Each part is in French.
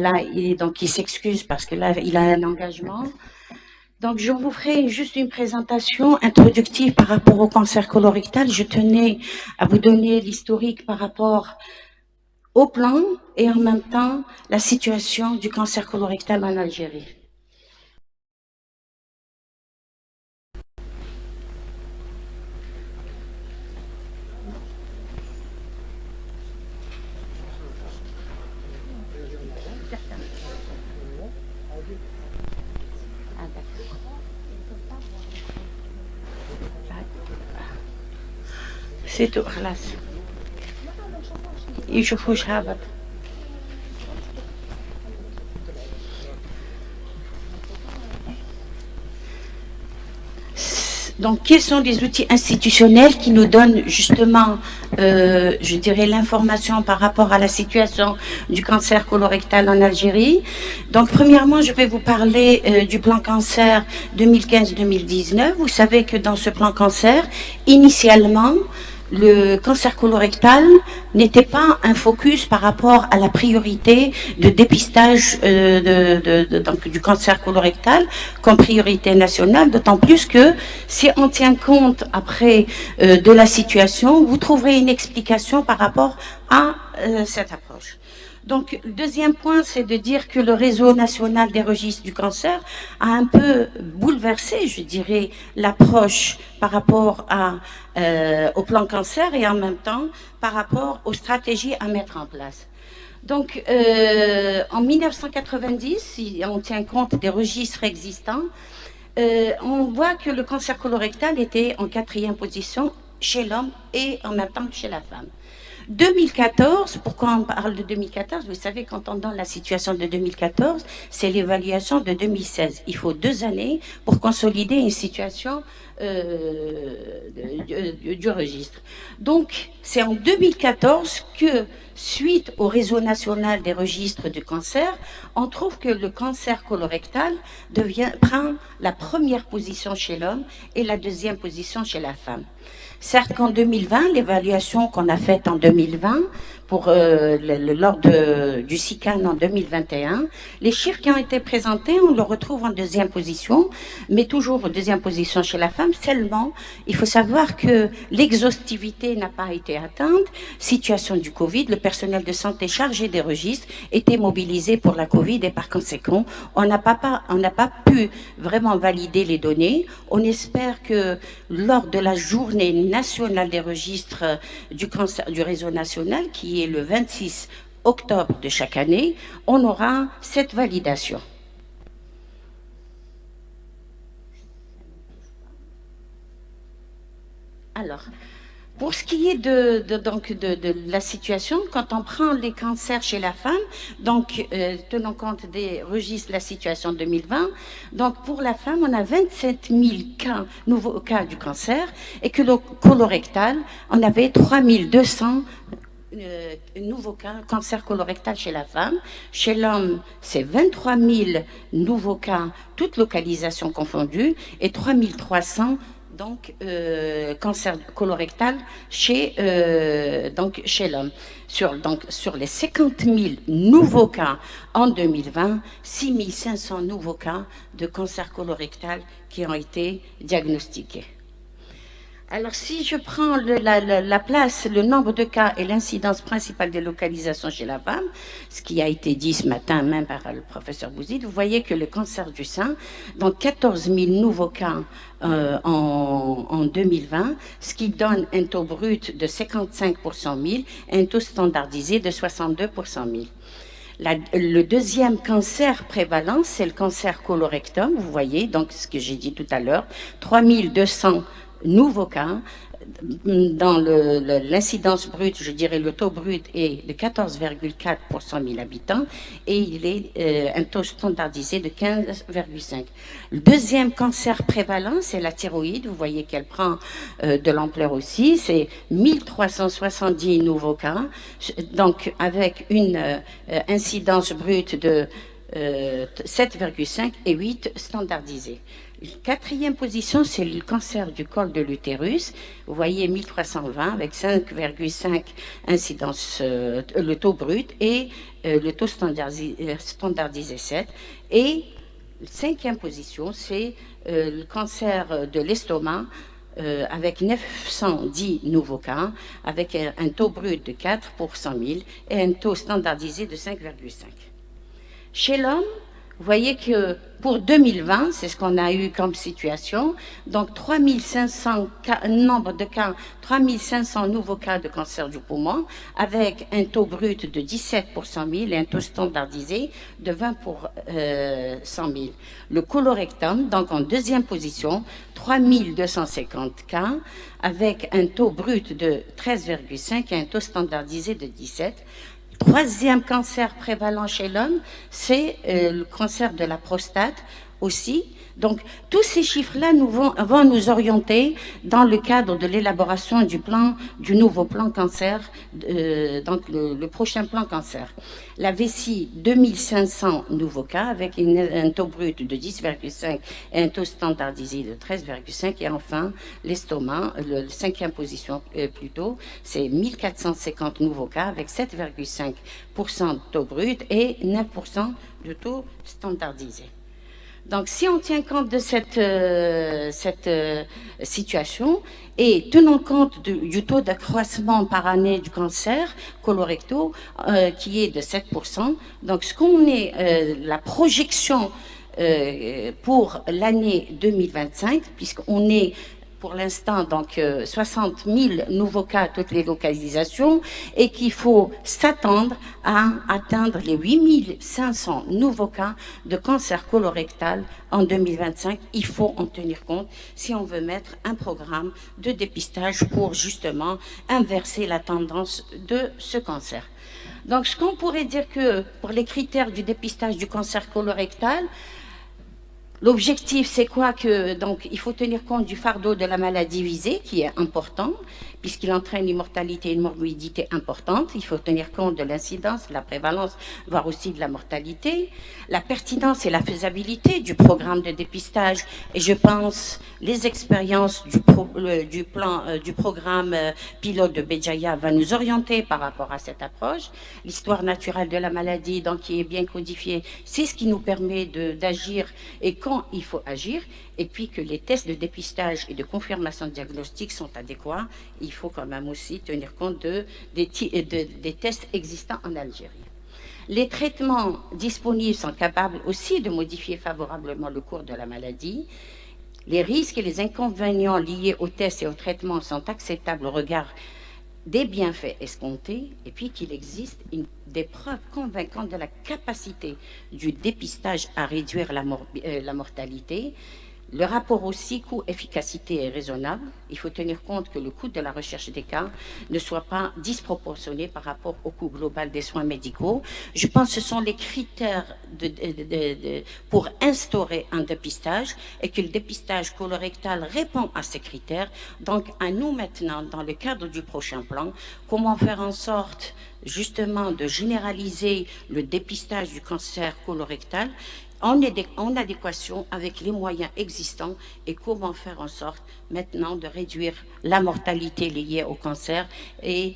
Là, il s'excuse parce que là, il a un engagement. Donc, je vous ferai juste une présentation introductive par rapport au cancer colorectal. Je tenais à vous donner l'historique par rapport au plan et en même temps la situation du cancer colorectal en Algérie. C'est tout, خلاص. يشوفوش هابط. Donc, quels sont les outils institutionnels qui nous donnent justement, je dirais, l'information par rapport à la situation du cancer colorectal en Algérie? Donc, premièrement, je vais vous parler du plan cancer 2015-2019. Vous savez que dans ce plan cancer, initialement, le cancer colorectal n'était pas un focus par rapport à la priorité de dépistage donc, du cancer colorectal comme priorité nationale, d'autant plus que si on tient compte après de la situation, vous trouverez une explication par rapport à cette approche. Donc, le deuxième point, c'est de dire que le réseau national des registres du cancer a un peu bouleversé, je dirais, l'approche par rapport au plan cancer et en même temps par rapport aux stratégies à mettre en place. Donc, en 1990, si on tient compte des registres existants, on voit que le cancer colorectal était en quatrième position chez l'homme et en même temps chez la femme. 2014, pourquoi on parle de 2014? Vous savez, quand on donne la situation de 2014, c'est l'évaluation de 2016. Il faut 2 années pour consolider une situation du registre. Donc, c'est en 2014 que, suite au réseau national des registres du cancer, on trouve que le cancer colorectal prend la première position chez l'homme et la deuxième position chez la femme. Certes qu'en 2020, l'évaluation qu'on a faite en 2020 pour lors du SICAN en 2021, les chiffres qui ont été présentés, on le retrouve en deuxième position, mais toujours en deuxième position chez la femme. Seulement, il faut savoir que l'exhaustivité n'a pas été atteinte. Situation du Covid, le personnel de santé chargé des registres était mobilisé pour la Covid et par conséquent, on n'a pas pu vraiment valider les données. On espère que lors de la journée nationale des registres du cancer du réseau national, qui est le 26 octobre de chaque année, on aura cette validation. Alors, pour ce qui est de la situation, quand on prend les cancers chez la femme, donc tenons compte des registres de la situation 2020, donc pour la femme, on a 27 000 nouveaux cas du cancer, et que le colorectal, on avait 3 200 nouveaux cas cancer colorectal chez la femme. Chez l'homme, c'est 23 000 nouveaux cas, toutes localisations confondues, et 3 300 donc cancer colorectal chez l'homme. Sur les 50 000 nouveaux cas en 2020, 6 500 nouveaux cas de cancer colorectal qui ont été diagnostiqués. Alors, si je prends la place, le nombre de cas et l'incidence principale des localisations chez la femme, ce qui a été dit ce matin même par le professeur Bouzid, vous voyez que le cancer du sein, dans 14 000 nouveaux cas en 2020, ce qui donne un taux brut de 55 pour 100 000 et un taux standardisé de 62 pour 100 000. Le deuxième cancer prévalent, c'est le cancer colorectum, vous voyez, donc ce que j'ai dit tout à l'heure, 3200 nouveaux cas. Dans l'incidence brute, je dirais le taux brut est de 14,4 pour 100 000 habitants et il est un taux standardisé de 15,5. Le deuxième cancer prévalent, c'est la thyroïde. Vous voyez qu'elle prend de l'ampleur aussi. C'est 1370 nouveaux cas, donc avec une incidence brute de 7,5 et 8 standardisés. Quatrième position, c'est le cancer du col de l'utérus. Vous voyez 1320 avec 5,5 incidence, le taux brut, et le taux standardisé 7. Et cinquième position, c'est le cancer de l'estomac, avec 910 nouveaux cas, avec un taux brut de 4 pour 100 000 et un taux standardisé de 5,5. Chez l'homme, vous voyez que pour 2020, c'est ce qu'on a eu comme situation, donc 3500 nombre de cas, 3500 nouveaux cas de cancer du poumon, avec un taux brut de 17 pour 100 000 et un taux standardisé de 20 pour 100 000. Le colorectum, donc en deuxième position, 3250 cas, avec un taux brut de 13,5 et un taux standardisé de 17. Troisième cancer prévalent chez l'homme, c'est le cancer de la prostate aussi. Donc, tous ces chiffres-là vont nous orienter dans le cadre de l'élaboration du nouveau plan cancer, donc le prochain plan cancer. La vessie, 2500 nouveaux cas avec un taux brut de 10,5 et un taux standardisé de 13,5. Et enfin, l'estomac, la cinquième position plutôt, c'est 1450 nouveaux cas avec 7,5% de taux brut et 9% de taux standardisé. Donc, si on tient compte de cette situation et tenant compte du taux d'accroissement par année du cancer colorectal qui est de 7%, donc ce qu'on est, la projection pour l'année 2025, puisqu'on est pour l'instant, donc 60 000 nouveaux cas à toutes les localisations, et qu'il faut s'attendre à atteindre les 8 500 nouveaux cas de cancer colorectal en 2025. Il faut en tenir compte si on veut mettre un programme de dépistage pour justement inverser la tendance de ce cancer. Donc, ce qu'on pourrait dire que pour les critères du dépistage du cancer colorectal, l'objectif, c'est quoi? Donc, il faut tenir compte du fardeau de la maladie visée, qui est important, puisqu'il entraîne une mortalité et une morbidité importante. Il faut tenir compte de l'incidence, de la prévalence, voire aussi de la mortalité. La pertinence et la faisabilité du programme de dépistage. Et je pense, les expériences du programme pilote de Béjaïa va nous orienter par rapport à cette approche. L'histoire naturelle de la maladie, donc, qui est bien codifiée, c'est ce qui nous permet d'agir et quand il faut agir, et puis que les tests de dépistage et de confirmation diagnostique sont adéquats. Il faut quand même aussi tenir compte des tests existants en Algérie. Les traitements disponibles sont capables aussi de modifier favorablement le cours de la maladie. Les risques et les inconvénients liés aux tests et aux traitements sont acceptables au regard des bienfaits escomptés, et puis qu'il existe des preuves convaincantes de la capacité du dépistage à réduire la mortalité. Le rapport aussi coût-efficacité est raisonnable. Il faut tenir compte que le coût de la recherche des cas ne soit pas disproportionné par rapport au coût global des soins médicaux. Je pense que ce sont les critères pour instaurer un dépistage et que le dépistage colorectal répond à ces critères. Donc, à nous maintenant, dans le cadre du prochain plan, comment faire en sorte justement de généraliser le dépistage du cancer colorectal en adéquation avec les moyens existants et comment faire en sorte maintenant de réduire la mortalité liée au cancer et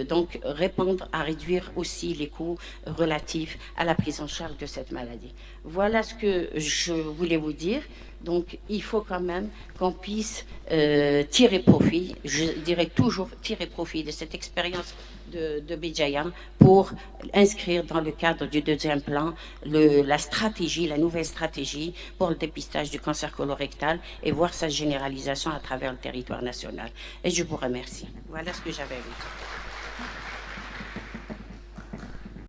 donc répondre à réduire aussi les coûts relatifs à la prise en charge de cette maladie. Voilà ce que je voulais vous dire. Donc, il faut quand même qu'on puisse tirer profit, je dirais toujours tirer profit de cette expérience de Béjaïa pour inscrire dans le cadre du deuxième plan la nouvelle stratégie pour le dépistage du cancer colorectal et voir sa généralisation à travers le territoire national. Et je vous remercie. Voilà ce que j'avais à vous dire.